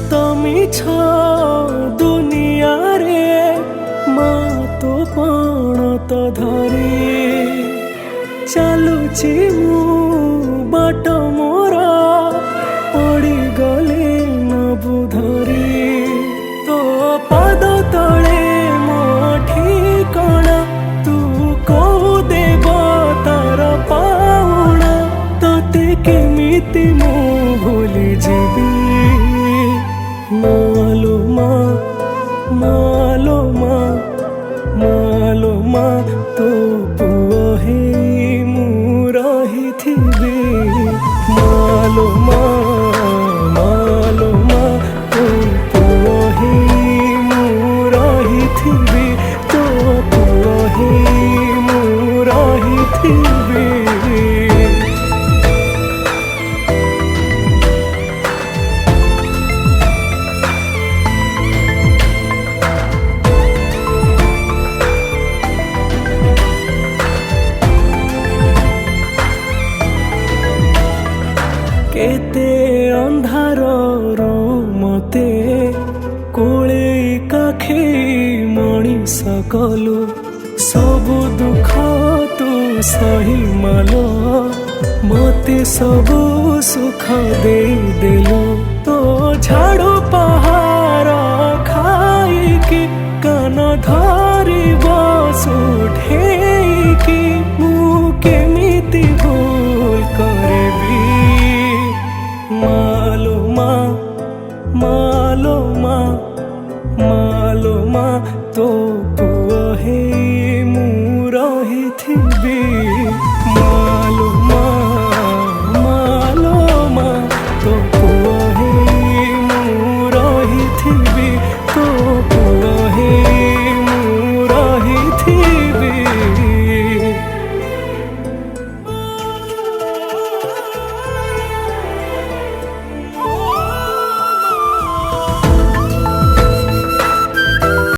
सत मिछ दुनिया रे माँ तो पण तो धरी चलुची मु बाट मोर पड़ी गले न बुधरी तो पाद तले मो ठिकणा तू को देव तार पाउणा तते केमिति मु भूली जीवी मालो माँ मालो माँ मालो माँ तो पुओ हे मु रहिथिबी मालो माँ मालो माँ तो पुओ हे मु रहिथिबी तो पुओ हे मु रहिथिबी। केते अंधार मते कोले काखे मणिष कलु सबु दुख तू सही मालो मते सबु सुख दे देलु तो झाड़ू पहाड़ खाइकी कान धरी बसुठेकी मु केमिति भूल करबी मालो माँ मालो माँ मालो माँ तो पुओ हे मु रहिथिबी।